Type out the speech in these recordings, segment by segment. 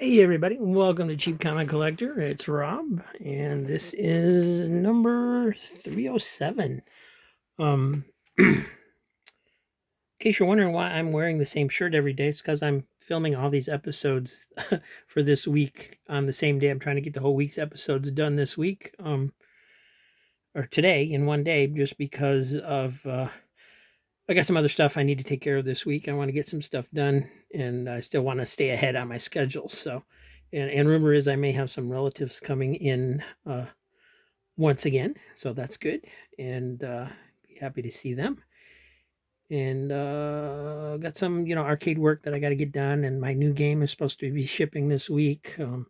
Hey everybody, welcome to Cheap Comic Collector. It's Rob, and this is number 307. In case you're wondering why I'm wearing the same shirt every day, it's because I'm filming all these episodes for this week on the same day. I'm trying to get the whole week's episodes done this week, or today in one day, just because of I got some other stuff I need to take care of this week. I want to get some stuff done, and I still want to stay ahead on my schedule. So, and rumor is I may have some relatives coming in once again, so that's good, and be happy to see them. And got some arcade work that I got to get done, and my new game is supposed to be shipping this week. So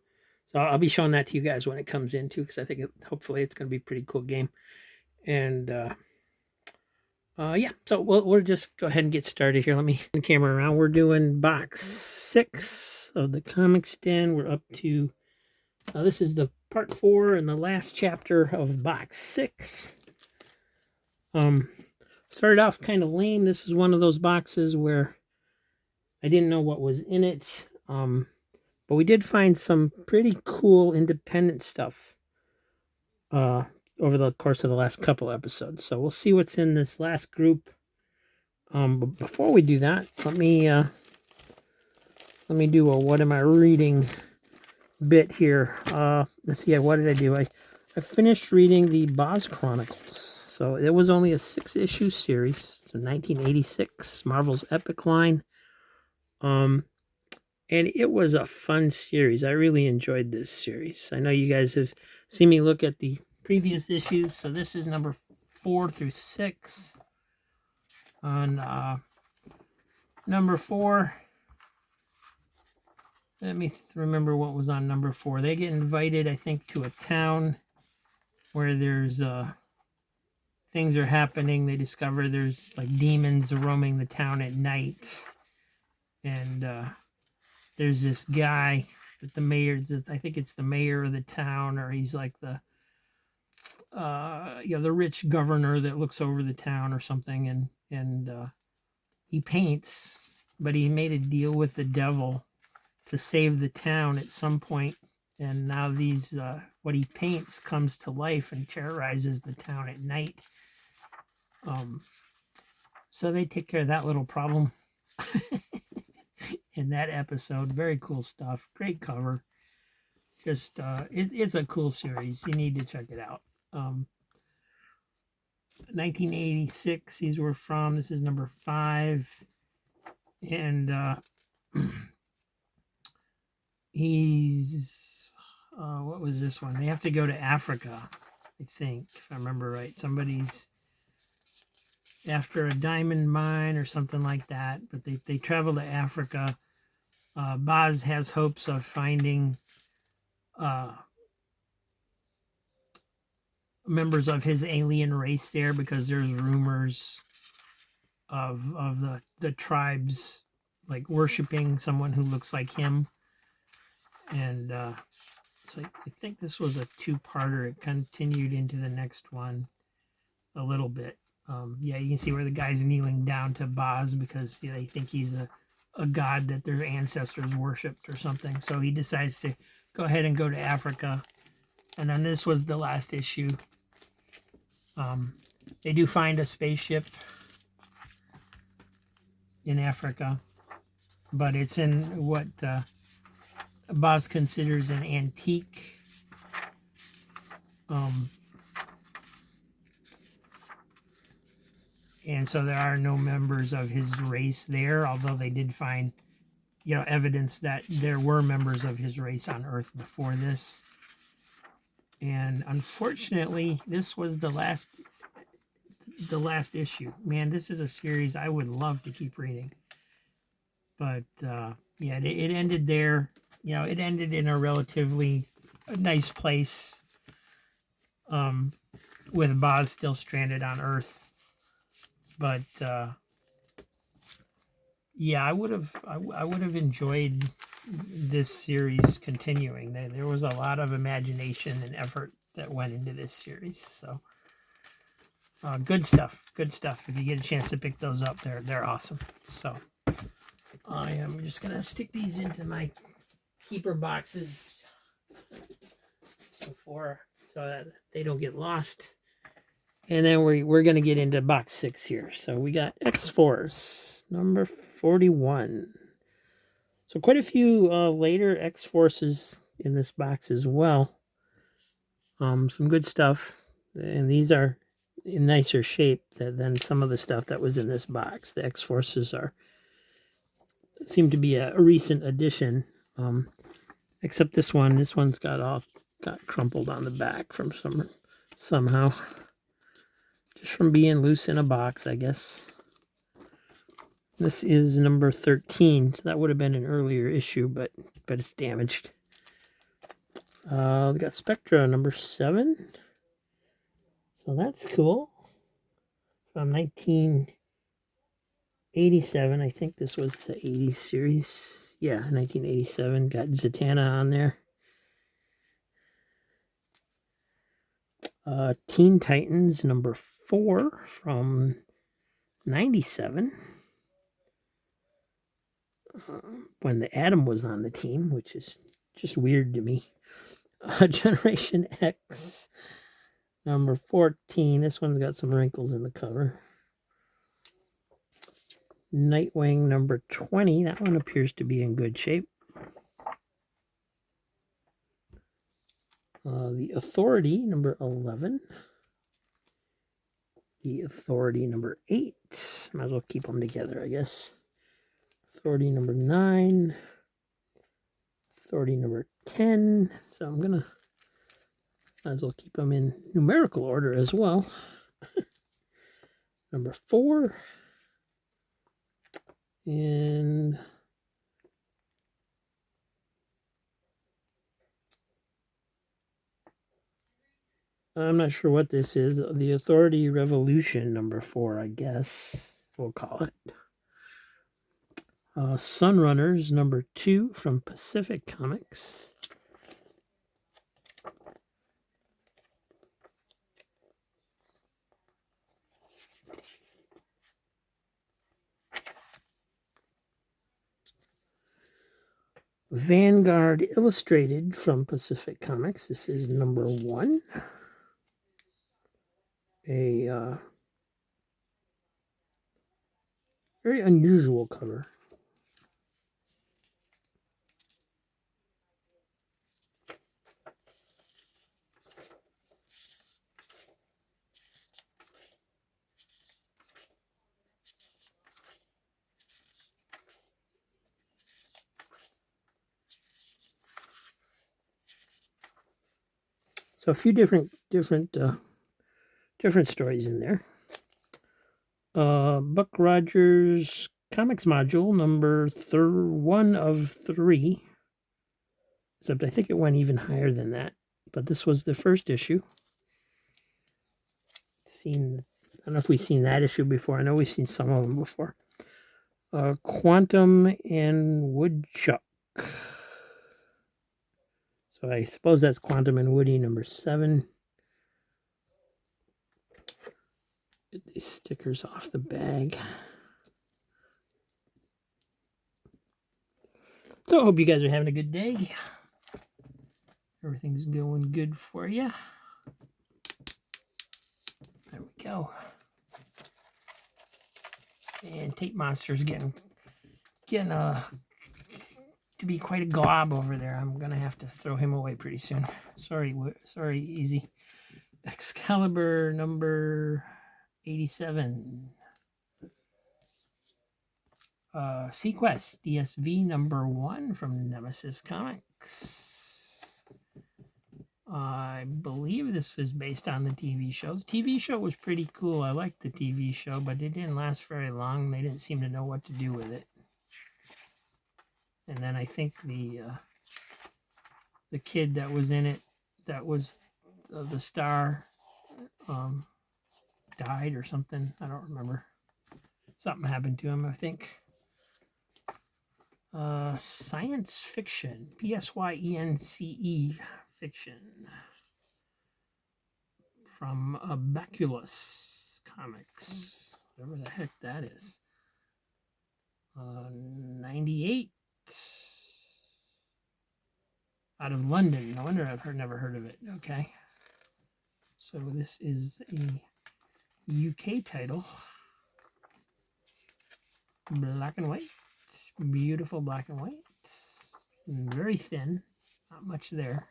I'll be showing that to you guys when it comes in too, because I think hopefully it's going to be a pretty cool game. And yeah, so we'll just go ahead and get started here. Let me turn the camera around. We're doing box 6 of the Comics Den. We're up to, this is the part 4 and the last chapter of box 6. Started off kind of lame. This is one of those boxes where I didn't know what was in it. But we did find some pretty cool independent stuff over the course of the last couple episodes. So we'll see what's in this last group. But before we do that, let me do a what am I reading bit here. Let's see, what did I do? I finished reading the Boz Chronicles. So it was only a 6-issue series. So 1986, Marvel's Epic line. And it was a fun series. I really enjoyed this series. I know you guys have seen me look at the previous issues. So this is number 4 through 6. On number 4, let me remember what was on number 4. They get invited, I think, to a town where there's things are happening. They discover there's like demons roaming the town at night, and there's this guy that the mayor, I think it's the mayor of the town, or he's like the the rich governor that looks over the town or something, and he paints, but he made a deal with the devil to save the town at some point, and now these what he paints comes to life and terrorizes the town at night. So they take care of that little problem in that episode. Very cool stuff. Great cover. Just it's a cool series. You need to check it out. 1986, these were from. This is number 5. And he's, what was this one? They have to go to Africa, I think, if I remember right. Somebody's after a diamond mine or something like that, but they travel to Africa. Boz has hopes of finding members of his alien race there, because there's rumors of the tribes like worshiping someone who looks like him. And so I think this was a 2-parter. It continued into the next one a little bit. Yeah, you can see where the guy's kneeling down to Boz because they think he's a god that their ancestors worshipped or something. So he decides to go ahead and go to Africa. And then this was the last issue. They do find a spaceship in Africa, but it's in what Boz considers an antique. And so there are no members of his race there, although they did find, evidence that there were members of his race on Earth before this. And unfortunately, this was the last issue. Man, this is a series I would love to keep reading. But yeah, it ended there. It ended in a relatively nice place, with Boz still stranded on Earth. But yeah, I would have enjoyed this series continuing. There was a lot of imagination and effort that went into this series. So good stuff. If you get a chance to pick those up, they're awesome. So I am just gonna stick these into my keeper boxes before so that they don't get lost. And then we're going to get into box 6 here. So we got X-Force, number 41. So quite a few later X-Forces in this box as well. Some good stuff. And these are in nicer shape than some of the stuff that was in this box. The X-Forces seem to be a recent addition. Except this one. This one's got crumpled on the back from somehow. Just from being loose in a box, I guess. This is number 13, so that would have been an earlier issue, but it's damaged. We got Spectra number 7. So that's cool. From 1987. I think this was the 80s series. Yeah, 1987. Got Zatanna on there. Teen Titans number 4 from 97. When the Atom was on the team, which is just weird to me. Generation X number 14. This one's got some wrinkles in the cover. Nightwing number 20. That one appears to be in good shape. The Authority number 11. The Authority number 8. Might as well keep them together, I guess. Authority number 9. Authority number 10. So I'm going to might as well keep them in numerical order as well. Number 4. And I'm not sure what this is. The Authority Revolution number 4, I guess we'll call it. Sunrunners number 2 from Pacific Comics. Vanguard Illustrated from Pacific Comics. This is number 1. A very unusual cover. So a few different stories in there. Buck Rogers Comics Module number 1 of 3. Except I think it went even higher than that. But this was the first issue. I don't know if we've seen that issue before. I know we've seen some of them before. Quantum and Woodchuck. So I suppose that's Quantum and Woody number 7. Get these stickers off the bag. So I hope you guys are having a good day. Everything's going good for you. There we go. And Tape Monster's getting to be quite a glob over there. I'm gonna have to throw him away pretty soon. Sorry, Easy. Excalibur number 87. Sequest DSV number 1 from Nemesis Comics. I believe this is based on the TV show. The TV show was pretty cool. I liked the TV show, but it didn't last very long. They didn't seem to know what to do with it. And then I think the kid that was in it, that was the star, died or something. I don't remember. Something happened to him, I think. Science fiction. P-S-Y-E-N-C-E fiction. From Baculus Comics. Whatever the heck that is. 98. out of London. No wonder I've never heard of it. Okay. So this is a UK title. Black and white. Beautiful black and white. And very thin. Not much there.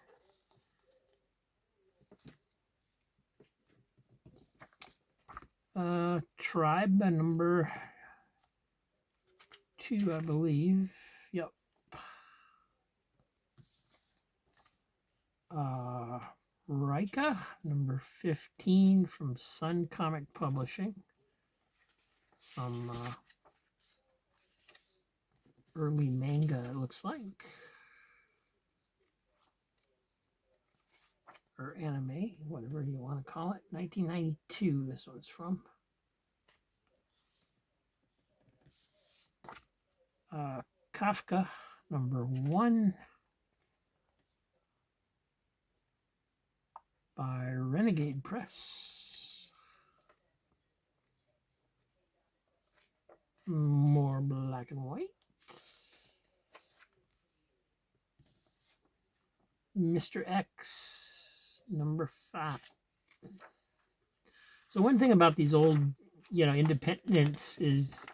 Tribe number 2, I believe. Yep. Rika, number 15 from Sun Comic Publishing. Some early manga, it looks like. Or anime, whatever you want to call it. 1992, this one's from. Kafka, number 1 by Renegade Press. More black and white. Mr. X, number 5. So one thing about these old, independents is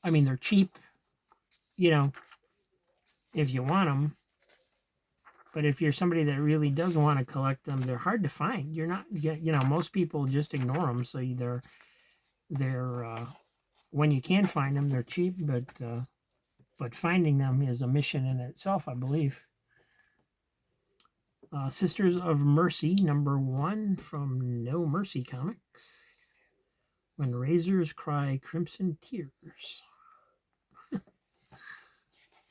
I mean, they're cheap, if you want them. But if you're somebody that really does want to collect them, they're hard to find. You're not, most people just ignore them. So they're when you can find them, they're cheap, but finding them is a mission in itself, I believe. Sisters of Mercy, number 1 from No Mercy Comics. When Razors Cry Crimson Tears.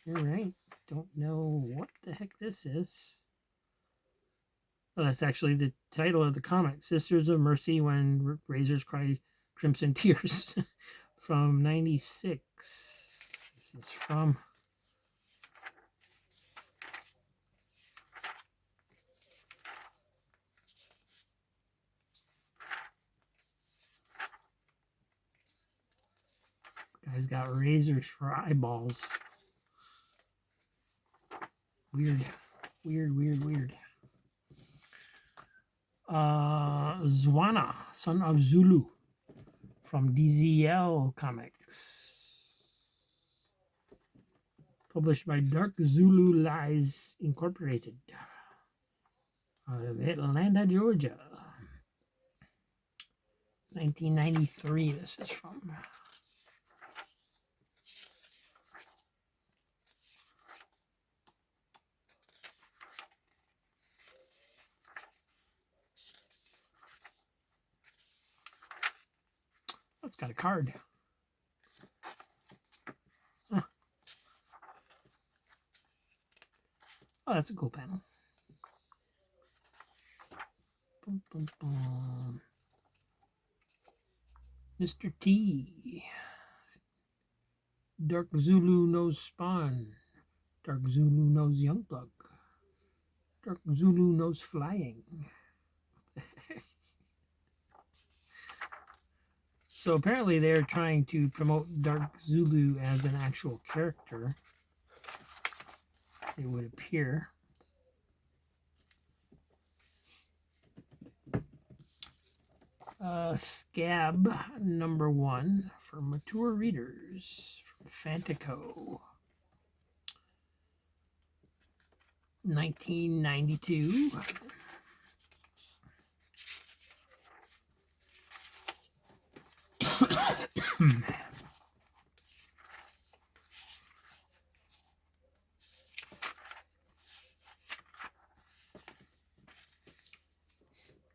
All right. Don't know what the heck this is. Oh, that's actually the title of the comic. Sisters of Mercy When Razors Cry Crimson Tears. From 96. This is from... Guy's got razors for eyeballs. Weird. Zwana, Son of Zulu, from DZL Comics. Published by Dark Zulu Lies Incorporated. Out of Atlanta, Georgia. 1993, this is from. It's got a card. Huh. Oh, that's a cool panel. Boom, boom, boom. Mr. T. Dark Zulu knows Spawn. Dark Zulu knows Youngblood. Dark Zulu knows flying. So apparently they're trying to promote Dark Zulu as an actual character. It would appear. Scab number 1 for mature readers from Fantico. 1992.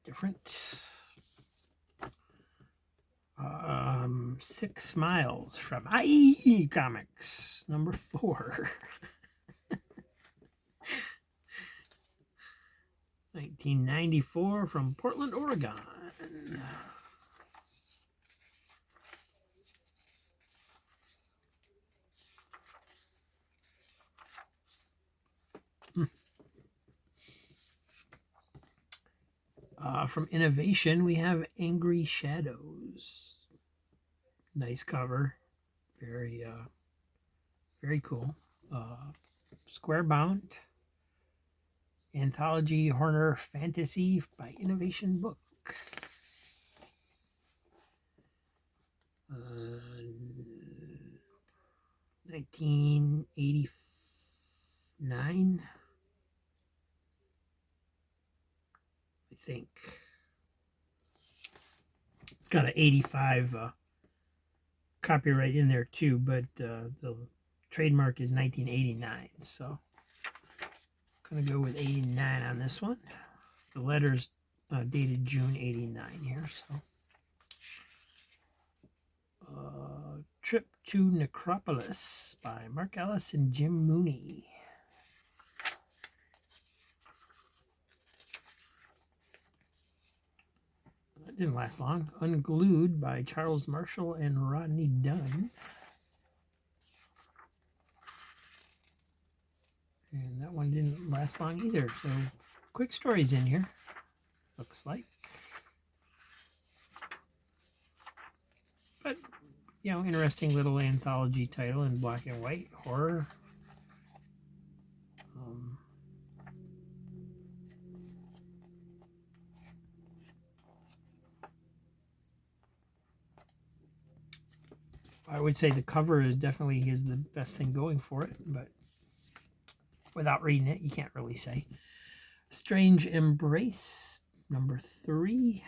Different. 6 Miles from IE Comics, number 4. 1994 from Portland, Oregon. From Innovation, we have Angry Shadows. Nice cover. Very Very cool. Square bound. Anthology Horror Fantasy by Innovation Books. 1989, I think. It's got an 85 copyright in there too, but the trademark is 1989. So I'm going to go with 89 on this one. The letter's dated June 89 here. So Trip to Necropolis by Mark Ellis and Jim Mooney. That didn't last long. Unglued by Charles Marshall and Rodney Dunn. And that one didn't last long either. So quick stories in here, looks like. But, you know, interesting little anthology title in black and white horror. I would say the cover is definitely the best thing going for it, but without reading it, you can't really say. Strange Embrace, number 3.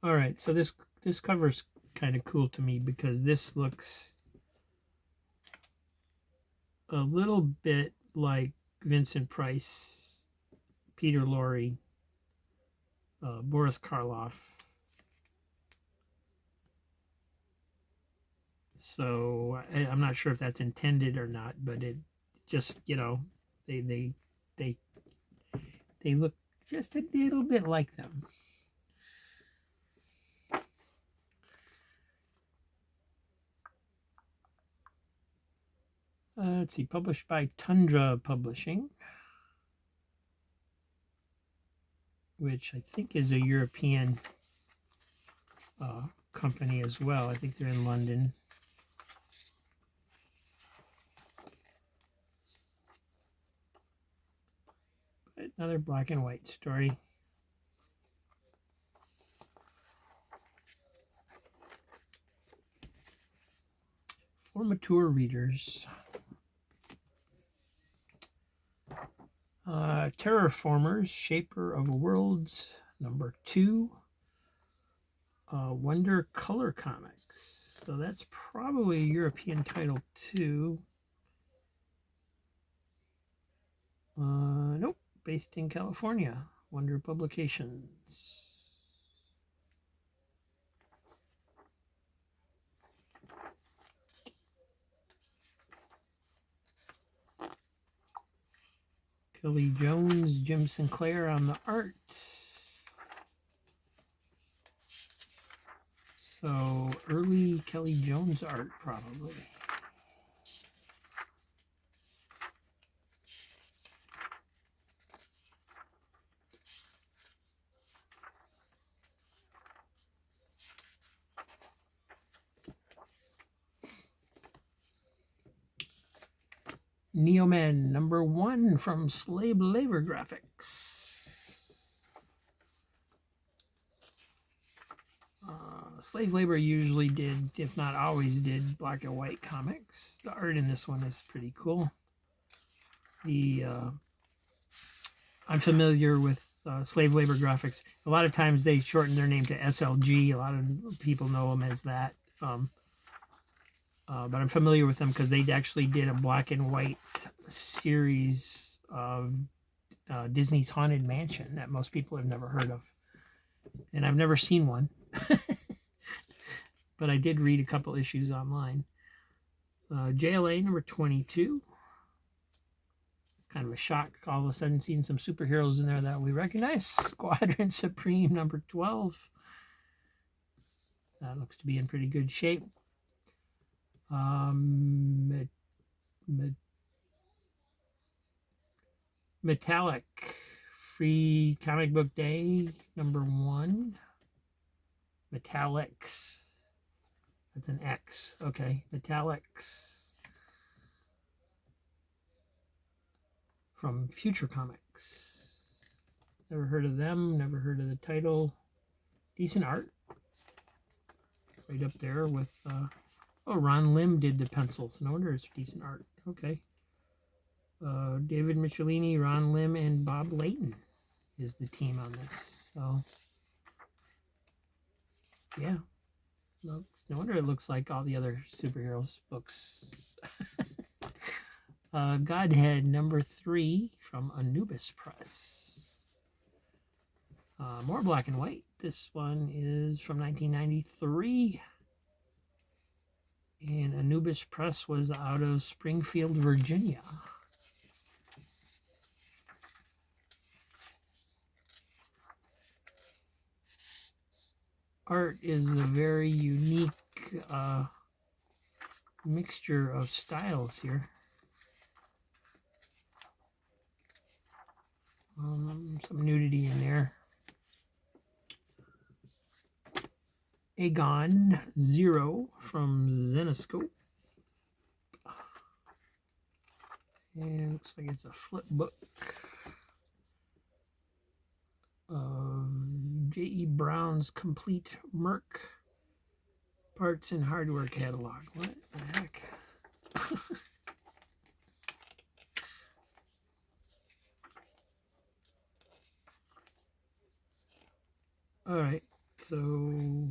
All right, so this cover's kind of cool to me because this looks a little bit like Vincent Price, Peter Lorre, Boris Karloff. So I'm not sure if that's intended or not, but it just, you know, they look just a little bit like them. Let's see, published by Tundra Publishing, which I think is a European company as well. I think they're in London. But another black and white story. For mature readers. Terraformers, Shaper of Worlds, number 2. Wonder Color Comics. So that's probably a European title too. Nope, based in California. Wonder Publications. Kelly Jones, Jim Sinclair on the art. So early Kelly Jones art, probably. Neoman, number 1 from Slave Labor Graphics. Slave Labor usually did, if not always did, black and white comics. The art in this one is pretty cool. I'm familiar with Slave Labor Graphics. A lot of times they shorten their name to SLG. A lot of people know them as that. But I'm familiar with them because they actually did a black and white series of Disney's Haunted Mansion that most people have never heard of. And I've never seen one. But I did read a couple issues online. JLA number 22. Kind of a shock all of a sudden seeing some superheroes in there that we recognize. Squadron Supreme number 12. That looks to be in pretty good shape. Metallic Free Comic Book Day, #1. Metallics. That's an X. Okay, Metallics. From Future Comics. Never heard of them. Never heard of the title. Decent art. Right up there with... oh, Ron Lim did the pencils. No wonder it's decent art. Okay. David Michelini, Ron Lim, and Bob Layton is the team on this. So, yeah. No wonder it looks like all the other superheroes books. Godhead #3 from Anubis Press. More black and white. This one is from 1993. And Anubis Press was out of Springfield, Virginia. Art is a very unique mixture of styles here. Some nudity in there. Aegon Zero from Zenoscope. And looks like it's a flip book. J.E. Brown's Complete Merc Parts and Hardware Catalog. What the heck? All right, so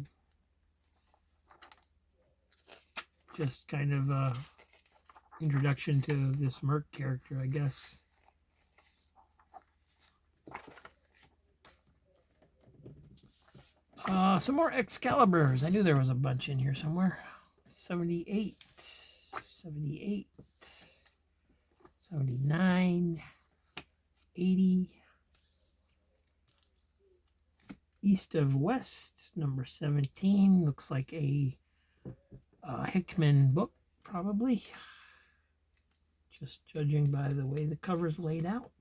just kind of a introduction to this Merc character, I guess. Some more Excaliburs. I knew there was a bunch in here somewhere. 78, 78, 79, 80. East of West, #17. Looks like a Hickman book, probably. Just judging by the way the cover's laid out.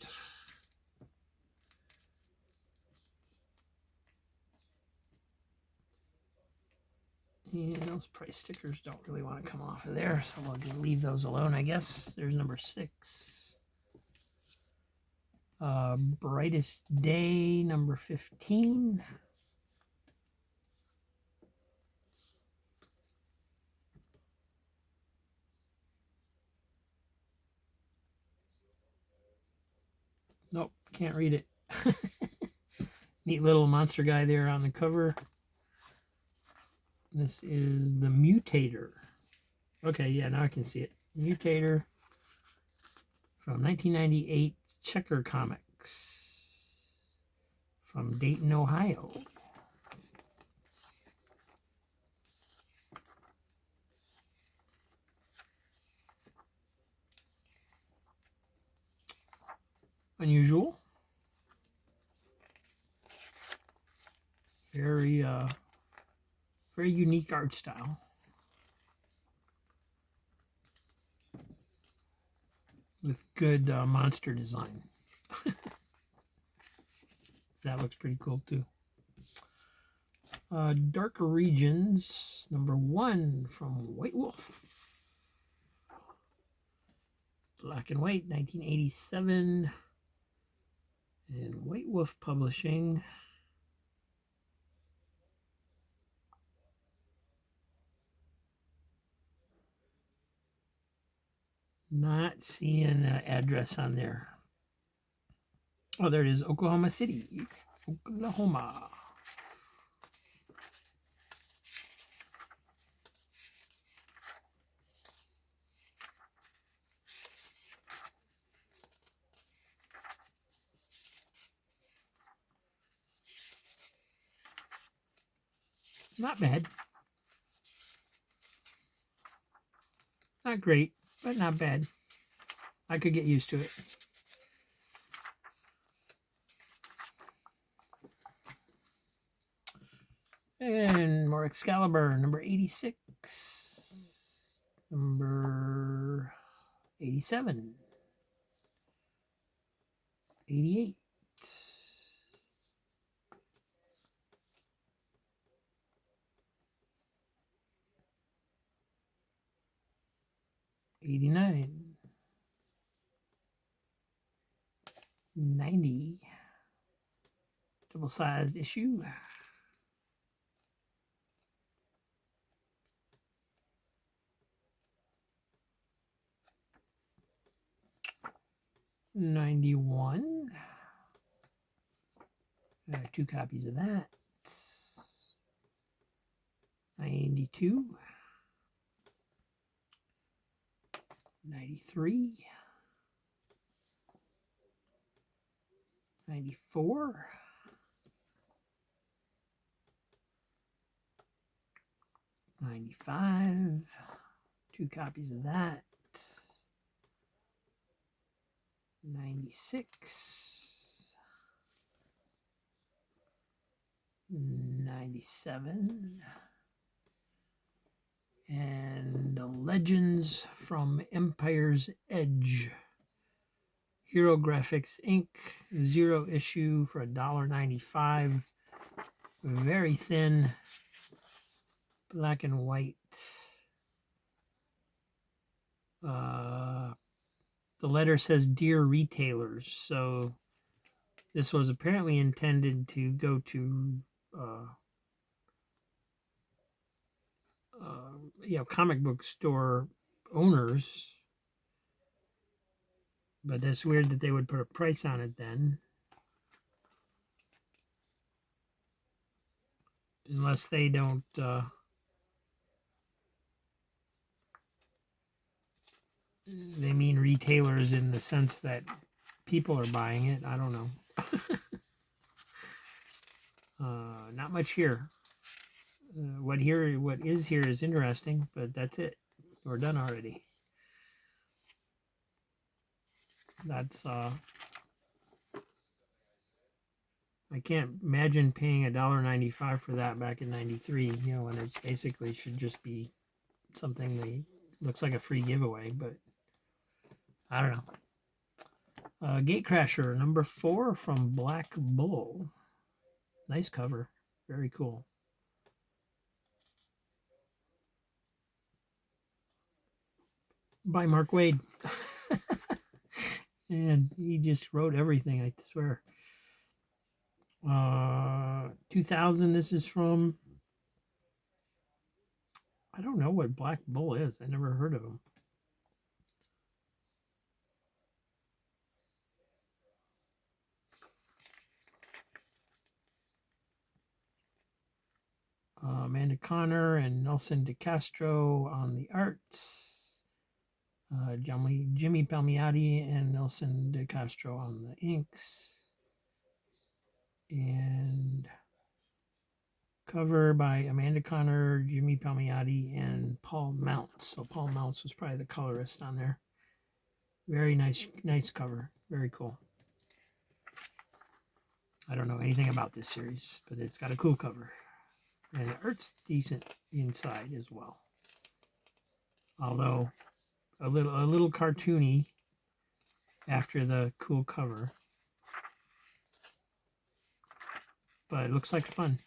And those price stickers don't really want to come off of there, so we'll just leave those alone, I guess. There's #6. Brightest Day, #15. Nope, can't read it. Neat little monster guy there on the cover. This is the Mutator. Okay, yeah, now I can see it. Mutator from 1998 Checker Comics from Dayton, Ohio. Unusual. Very unique art style. With good monster design. That looks pretty cool too. Darker Regions, #1 from White Wolf. Black and white, 1987. And White Wolf Publishing. Not seeing an address on there. Oh, there it is, Oklahoma City. Oklahoma. Not bad. Not great, but not bad. I could get used to it. And more Excalibur, #86. 87. 88. 89, 90, double-sized issue. 91. 2 copies of that. 92. 93. 94. 95. 2 copies of that. 96. 97. And the Legends from Empire's Edge. Hero Graphics Inc. 0 issue for $1.95. Very thin. Black and white. The letter says Dear Retailers. So this was apparently intended to go to comic book store owners, but that's weird that they would put a price on it then, unless they don't they mean retailers in the sense that people are buying it. I don't know. Not much here. What is here is interesting, but that's it. We're done already. That's I can't imagine paying $1.95 for that back in '93. You know, when it's basically should just be something that looks like a free giveaway, but I don't know. Gatecrasher number 4 from Black Bull. Nice cover, very cool. By Mark Waid. And he just wrote everything, I swear. 2000, this is from, I don't know what Black Bull is. I never heard of him. Amanda Connor and Nelson DeCastro on the arts. Jimmy Palmiotti and Nelson DeCastro on the inks. And cover by Amanda Connor, Jimmy Palmiotti, and Paul Mounts. So Paul Mounts was probably the colorist on there. Very nice cover. Very cool. I don't know anything about this series, but it's got a cool cover. And the art's decent inside as well. Although a little cartoony after the cool cover. But it looks like fun.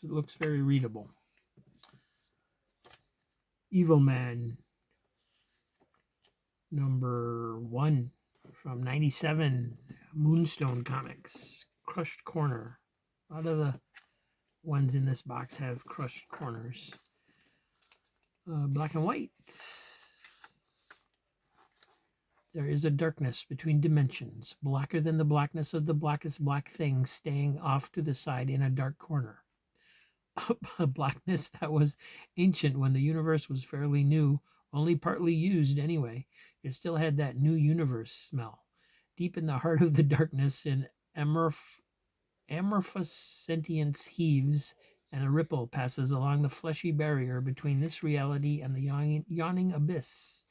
It looks very readable. Evil Man number 1 from '97, Moonstone Comics. Crushed Corner. A lot of the ones in this box have crushed corners. Black and white. There is a darkness between dimensions, blacker than the blackness of the blackest black thing staying off to the side in a dark corner. A blackness that was ancient when the universe was fairly new, only partly used anyway. It still had that new universe smell. Deep in the heart of the darkness, an amorphous sentience heaves, and a ripple passes along the fleshy barrier between this reality and the yawning abyss.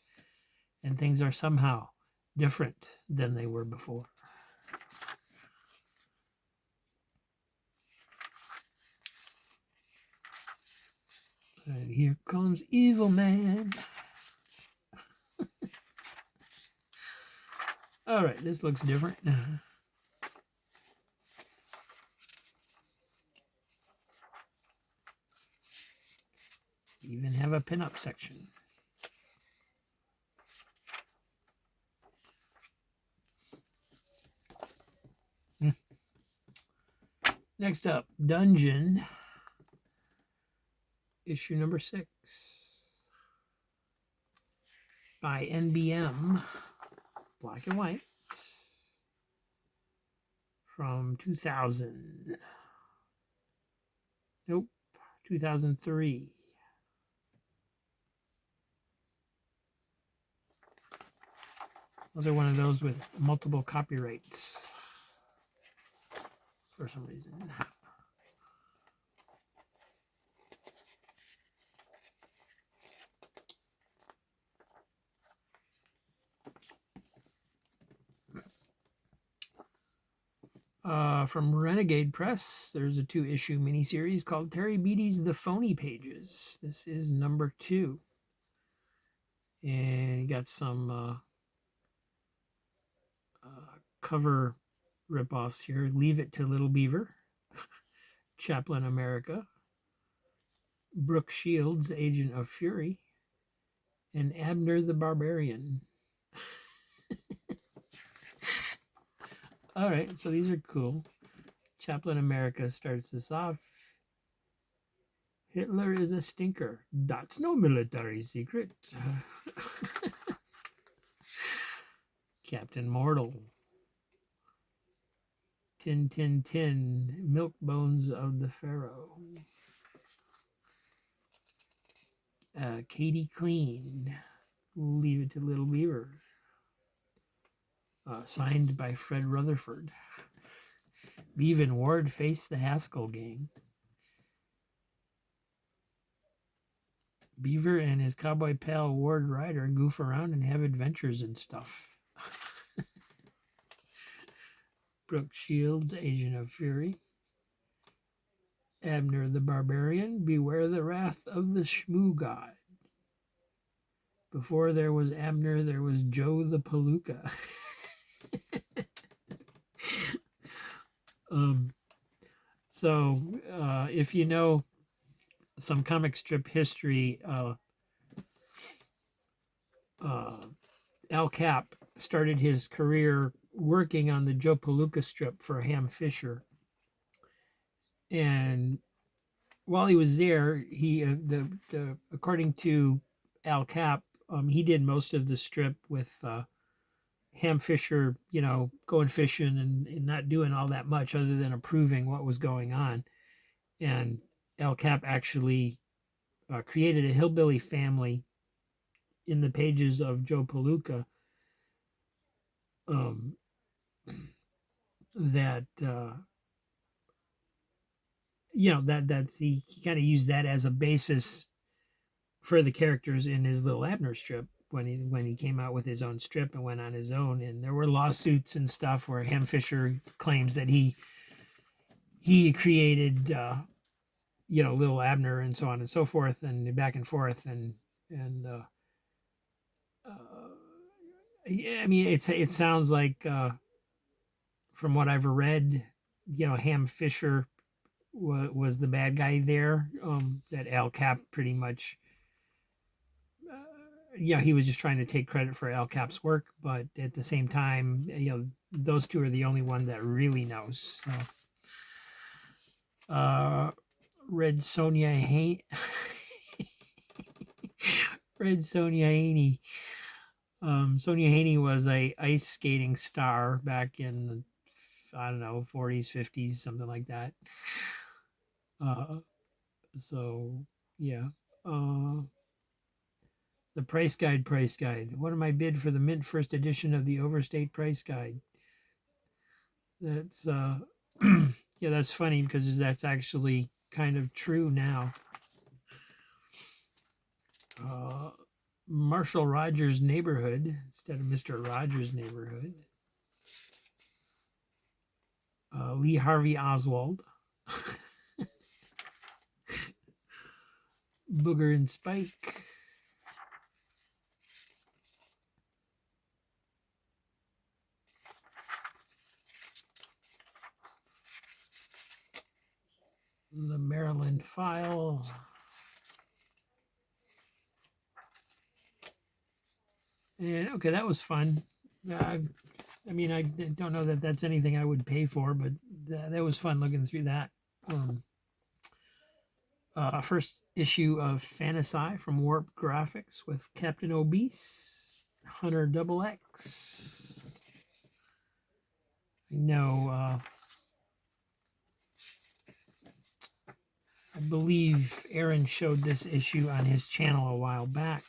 And things are somehow different than they were before. And here comes Evil Man. All right, this looks different. have a pinup section. Next up, Dungeon, issue number 6 by NBM, black and white, from 2000. Nope, 2003. Those are one of those with multiple copyrights for some reason. From Renegade Press, there's a 2-issue miniseries called Terry Beattie's The Phony Pages. This is number 2. And you got some cover ripoffs here. Leave It to Little Beaver, Chaplain America, Brooke Shields, Agent of Fury, and Abner the Barbarian. All right, so these are cool. Chaplain America starts this off. Hitler is a stinker. That's no military secret. Captain Mortal. Tin, tin, tin. Milk bones of the Pharaoh. Katie Clean. Leave It to Little Beaver. Signed by Fred Rutherford. Beav and Ward face the Haskell gang. Beaver and his cowboy pal Ward Ryder goof around and have adventures and stuff. Brooke Shields, Agent of Fury. Abner the Barbarian, beware the wrath of the Shmoo God. Before there was Abner, there was Joe the Palooka. If you know some comic strip history, Al Cap started his career working on the Joe Palooka strip for Ham Fisher. And while he was there, he according to Al Cap, he did most of the strip with Ham Fisher, going fishing and not doing all that much other than approving what was going on. And Al Cap actually created a hillbilly family in the pages of Joe Palooka that he kind of used that as a basis for the characters in his little Abner strip when he came out with his own strip and went on his own. And there were lawsuits and stuff where Ham Fisher claims that he created little Abner and so on and so forth, and back and forth, and yeah, I mean, it sounds like from what I've read, Ham Fisher was the bad guy there. That Al Cap pretty much, he was just trying to take credit for Al Cap's work, but at the same time, those two are the only one that really knows. So. Red Sonia Haney. Sonia Haney was a ice skating star back in the, I don't know, 40s, 50s, something like that. So yeah. The price guide. What am I bid for the mint first edition of the Overstate Price Guide? That's yeah, that's funny because that's actually kind of true now. Marshall Rogers' Neighborhood instead of Mr. Rogers' Neighborhood. Lee Harvey Oswald. Booger and Spike. The Maryland File. And okay, that was fun. I mean, I don't know that that's anything I would pay for, but that was fun looking through that. First issue of Fantasy from Warp Graphics with Captain Obese, Hunter Double X. I know, I believe Aaron showed this issue on his channel a while back.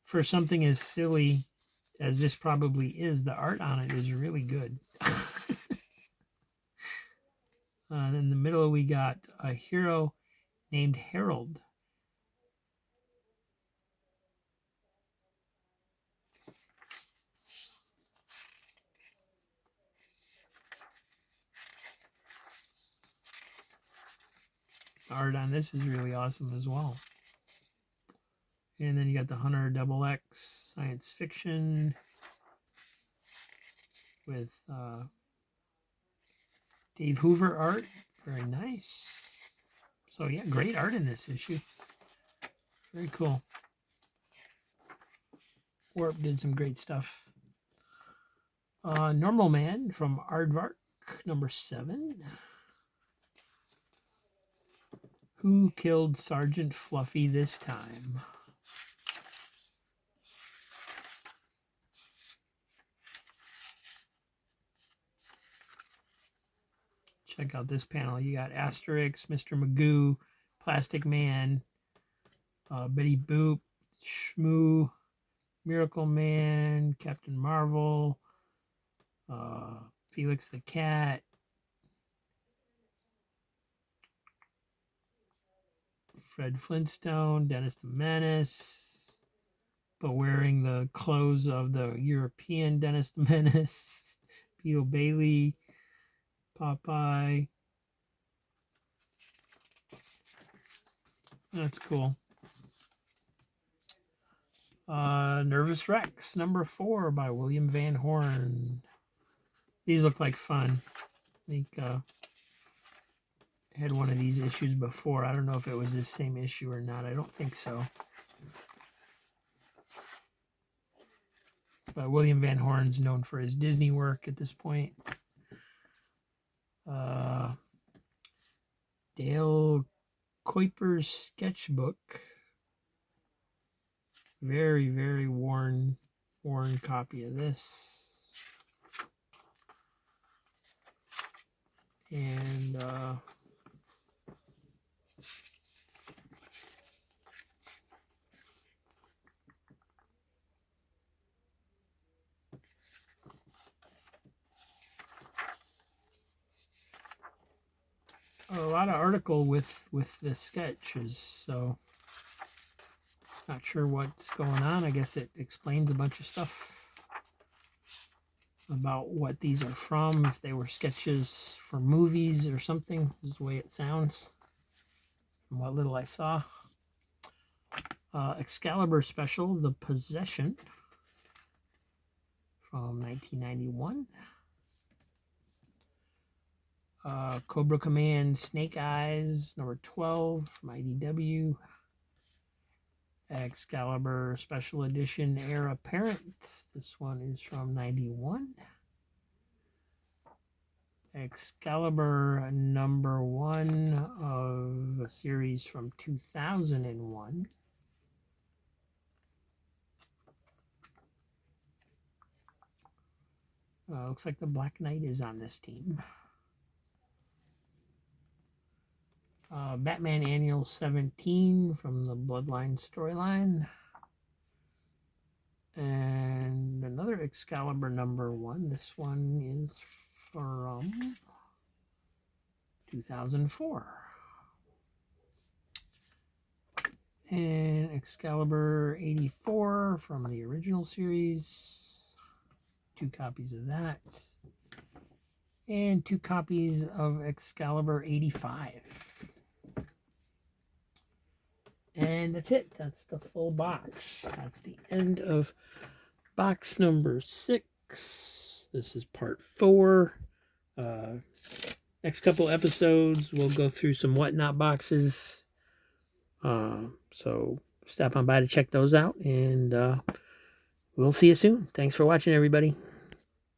For something as silly as this probably is, the art on it is really good. In the middle, we got a hero named Harold. The art on this is really awesome as well. And then you got the Hunter Double X science fiction with Dave Hoover art. Very nice. So yeah, great art in this issue. Very cool. Warp did some great stuff. Normal Man from Aardvark, number 7. Who killed Sergeant Fluffy this time? Check out this panel. You got Asterix, Mr. Magoo, Plastic Man, Betty Boop, Shmoo, Miracle Man, Captain Marvel, Felix the Cat, Fred Flintstone, Dennis the Menace, but wearing the clothes of the European Dennis the Menace, Beetle Bailey, Popeye. That's cool. Nervous Rex, number 4 by William Van Horn. These look like fun. I think I had one of these issues before. I don't know if it was this same issue or not. I don't think so. But William Van Horn's known for his Disney work at this point. Dale Kuiper's sketchbook. Very, very worn copy of this. And a lot of article with the sketches, so not sure what's going on. I guess it explains a bunch of stuff about what these are from, if they were sketches for movies or something, is the way it sounds from what little I saw. Excalibur Special, The Possession from 1991. Cobra Command Snake Eyes, number 12 from IDW. Excalibur Special Edition Heir Apparent. This one is from 91. Excalibur number 1 of a series from 2001. Looks like the Black Knight is on this team. Batman Annual 17 from the Bloodline storyline. And another Excalibur number 1. This one is from 2004. And Excalibur 84 from the original series. 2 copies of that. And 2 copies of Excalibur 85. And that's it. That's the full box. That's the end of box number 6. This is part 4. Next couple episodes, we'll go through some whatnot boxes. So stop on by to check those out, and we'll see you soon. Thanks for watching, everybody.